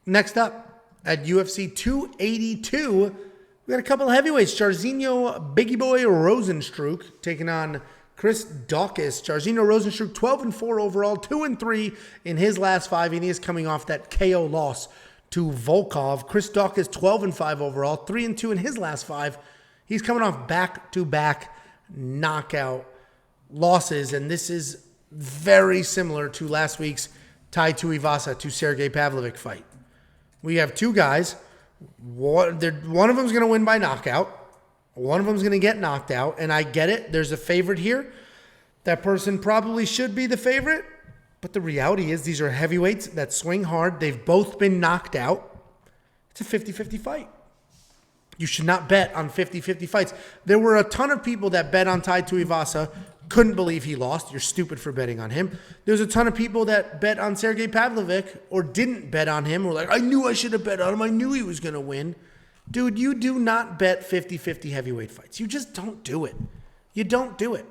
Next up, at UFC 282, we got a couple of heavyweights. Jairzinho Biggie Boy Rozenstruik taking on Chris Daukaus. Jairzinho Rozenstruik, 12-4 overall, 2-3 in his last 5, and he is coming off that KO loss to Volkov. Chris Daukaus, 12-5 overall, 3-2 in his last 5. He's coming off back-to-back knockout losses, and this is very similar to last week's Tai Tuivasa to Sergey Pavlovich fight. We have two guys. One of them is going to win by knockout. One of them is going to get knocked out, and I get it. There's a favorite here. That person probably should be the favorite, but the reality is these are heavyweights that swing hard. They've both been knocked out. It's a 50-50 fight. You should not bet on 50-50 fights. There were a ton of people that bet on Tai Tuivasa, couldn't believe he lost. You're stupid for betting on him. There's a ton of people that bet on Sergey Pavlovich or didn't bet on him. Or like, I knew I should have bet on him. I knew he was going to win. Dude, you do not bet 50-50 heavyweight fights. You just don't do it. You don't do it.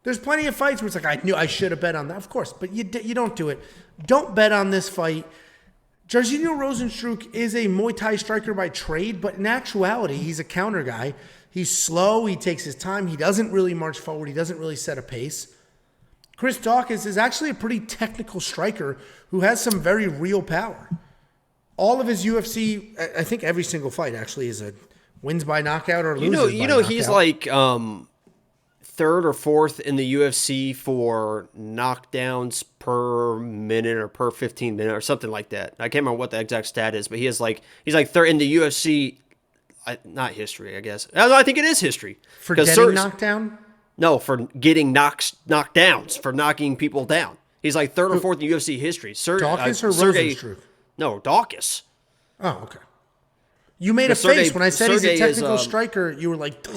There's plenty of fights where it's like, I knew I should have bet on that. Of course, but you don't do it. Don't bet on this fight. Jairzinho Rozenstruik is a Muay Thai striker by trade, but in actuality, he's a counter guy. He's slow. He takes his time. He doesn't really march forward. He doesn't really set a pace. Chris Daukaus is actually a pretty technical striker who has some very real power. All of his UFC, I think every single fight actually is a wins by knockout or loses by knockout. He's like third or fourth in the UFC for knockdowns per minute or per 15 minutes or something like that. I can't remember what the exact stat is, but he's like third in the UFC. Not history, I guess. I think it is history. For getting knocked down? No, for getting knockdowns, for knocking people down. He's like third or fourth in UFC history. Daukaus or Rozenstruik? No, Daukaus. Oh, okay. You made a face when I said he's a technical striker. You were like,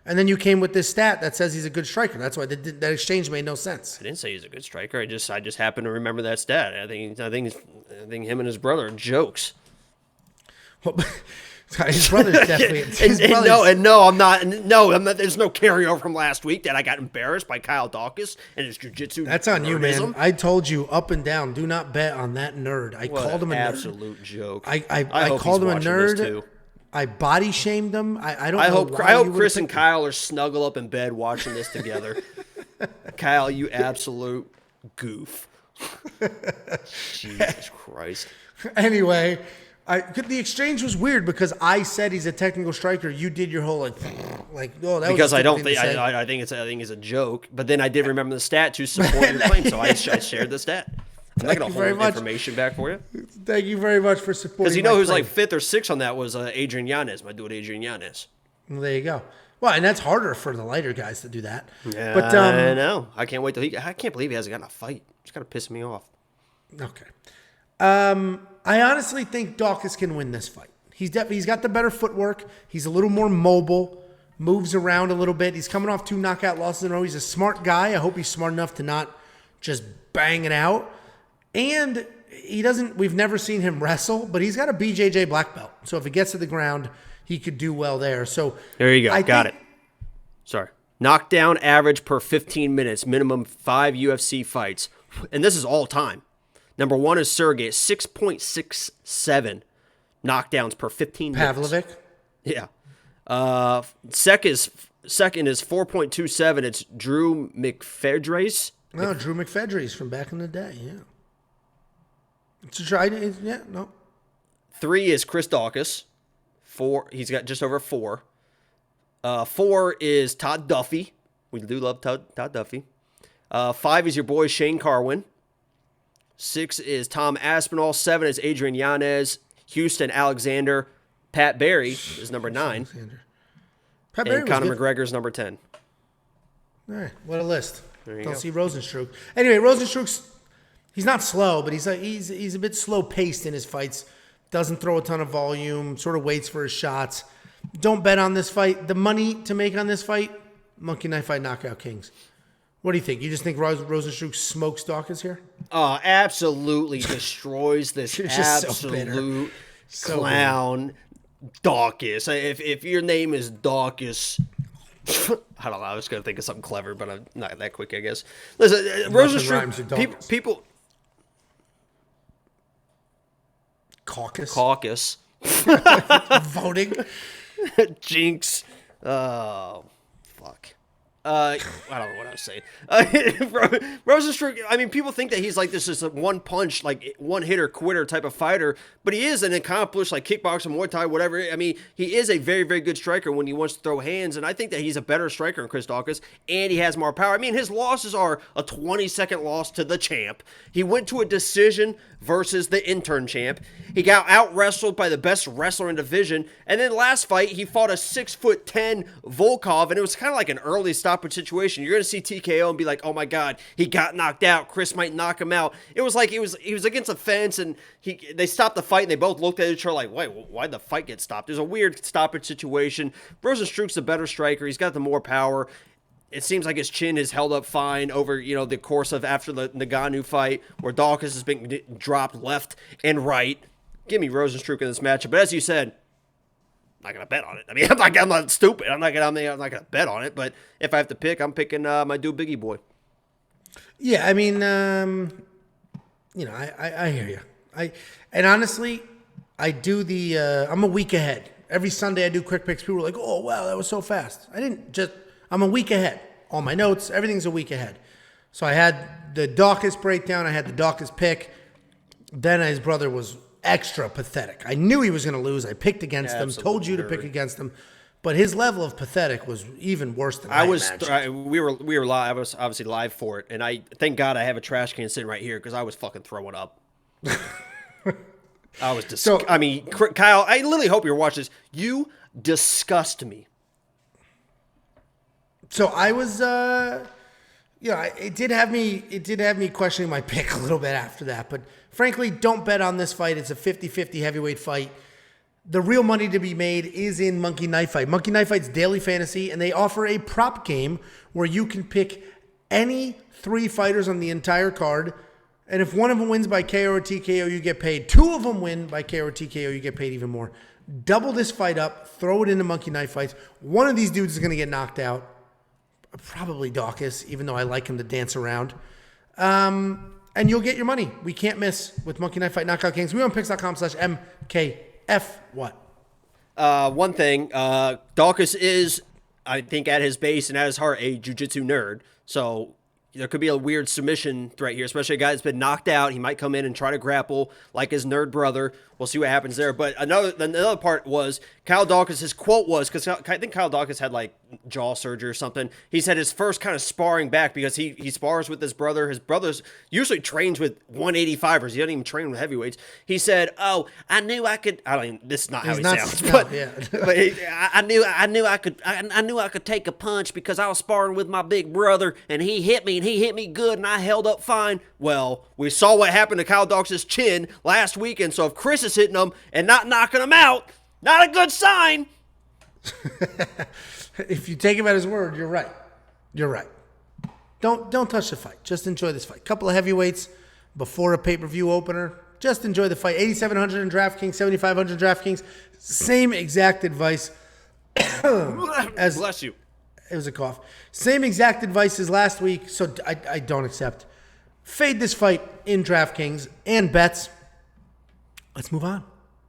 and then you came with this stat that says he's a good striker. That's why that exchange made no sense. I didn't say he's a good striker. I just happened to remember that stat. I think him and his brother are jokes. Well, his brother's definitely. I'm not. There's no carryover from last week that I got embarrassed by Kyle Daukaus and his jiu-jitsu. That's on you, man. I told you up and down, do not bet on that nerd. I called him an absolute joke. I called him a nerd. I body shamed him. I hope Chris and Kyle are snuggle up in bed watching this together. Kyle, you absolute goof. Jesus Christ. Anyway. The exchange was weird because I said he's a technical striker. You did your whole that because was I don't think I think it's a joke. But then I did remember the stat to support your claim, so I shared the stat. I'm not going to hold information back for you. Thank you very much for supporting. Because who's like fifth or sixth on that was Adrian Yanez. My dude Adrian Yanez. Well, there you go. Well, and that's harder for the lighter guys to do that. Yeah, but I know. I can't wait till I can't believe he hasn't gotten a fight. It's kind of pissing me off. Okay. I honestly think Daukaus can win this fight. He's got the better footwork. He's a little more mobile, moves around a little bit. He's coming off 2 knockout losses in a row. He's a smart guy. I hope he's smart enough to not just bang it out. And we've never seen him wrestle, but he's got a BJJ black belt. So if it gets to the ground, he could do well there. So there you go. Got it. Sorry. Knockdown average per 15 minutes, minimum 5 UFC fights. And this is all time. Number 1 is Sergey at 6.67 knockdowns per 15 minutes. Pavlovich? Yeah. Second is 4.27. It's Drew McFedries. No, Drew McFedries from back in the day, yeah. Yeah, no. 3 is Chris Daukaus. 4, he's got just over 4. 4 is Todd Duffy. We do love Todd Duffy. 5 is your boy Shane Carwin. 6 is Tom Aspinall. 7 is Adrian Yanez. Houston Alexander. Pat Barry is number 9. Pat Barry and Conor McGregor is number 10. All right, what a list. Don't see Rozenstruik. Anyway, Rozenstruik's he's not slow, but he's a bit slow paced in his fights. Doesn't throw a ton of volume. Sort of waits for his shots. Don't bet on this fight. The money to make on this fight, Monkey Knife Fight Knockout Kings. What do you think? You just think Rozenstruik smokes Daukaus here? Absolutely destroys this absolute clown Daukaus. If your name is Daukaus, I don't know. I was going to think of something clever, but I'm not that quick, I guess. Listen, Rozenstruik, people. Caucus. Voting. Jinx. Oh, fuck. I don't know what I was saying. Rozenstruik, I mean, people think that he's like this is a one-punch, like one-hitter quitter type of fighter, but he is an accomplished, like kickboxing, Muay Thai, whatever. I mean, he is a very, very good striker when he wants to throw hands, and I think that he's a better striker than Chris Daukaus, and he has more power. I mean, his losses are a 20-second loss to the champ. He went to a decision versus the intern champ. He got out-wrestled by the best wrestler in division, and then last fight, he fought a 6'10" Volkov, and it was kind of like an early stoppage situation. You're going to see TKO and be like, oh my God, he got knocked out. Chris might knock him out. It was like he was against a fence, and they stopped the fight, and they both looked at each other like, wait, why'd the fight get stopped? There's a weird stoppage situation. Rozenstruik's the better striker. He's got the more power. It seems like his chin is held up fine over, the course of after the Ngannou fight, where Daukaus has been dropped left and right. Give me Rozenstruik in this matchup. But as you said, I'm not going to bet on it. I mean, I'm not stupid. I'm not going to bet on it. But if I have to pick, I'm picking my dude Biggie Boy. Yeah, I mean, I hear you. And honestly, I do I'm a week ahead. Every Sunday I do quick picks. People are like, oh, wow, that was so fast. I'm a week ahead. All my notes, everything's a week ahead. So I had the Daukaus breakdown. I had the Daukaus pick. Then his brother was extra pathetic. I knew he was going to lose. I picked against him. Told you to pick against him. But his level of pathetic was even worse than I imagined. We were live. I was obviously live for it. And I thank God I have a trash can sitting right here because I was fucking throwing up. I was disgusted. I mean, Kyle, I literally hope you're watching this. You disgust me. So I was, it did have me questioning my pick a little bit after that. But frankly, don't bet on this fight. It's a 50-50 heavyweight fight. The real money to be made is in Monkey Knife Fight. Monkey Knife Fight's daily fantasy, and they offer a prop game where you can pick any 3 fighters on the entire card. And if one of them wins by KO or TKO, you get paid. 2 of them win by KO or TKO, you get paid even more. Double this fight up, throw it into Monkey Knife Fights. One of these dudes is going to get knocked out. Probably Daukaus, even though I like him to dance around. And you'll get your money. We can't miss with Monkey Knife Fight Knockout Kings. We on picks.com/MKF. What? One thing, Daukaus is, I think, at his base and at his heart, a jiu-jitsu nerd. So there could be a weird submission threat here, especially a guy that's been knocked out. He might come in and try to grapple like his nerd brother. We'll see what happens there. But another part was Kyle Daukaus, his quote was, because I think Kyle Daukaus had like jaw surgery or something. He said his first kind of sparring back because he spars with his brother. His brother's usually trains with 185ers. He doesn't even train with heavyweights. He said, "Oh, I knew I could." I don't. This is not how he sounds, but I knew I could take a punch because I was sparring with my big brother, and he hit me, and he hit me good, and I held up fine. Well, we saw what happened to Kyle Daukaus' chin last weekend. So if Chris is hitting him and not knocking him out, not a good sign. If you take him at his word, you're right. You're right. Don't touch the fight. Just enjoy this fight. Couple of heavyweights before a pay-per-view opener. Just enjoy the fight. 8,700 in DraftKings, 7,500 in DraftKings. Same exact advice as Bless you. It was a cough. Same exact advice as last week, so I don't accept. Fade this fight in DraftKings and bets. Let's move on.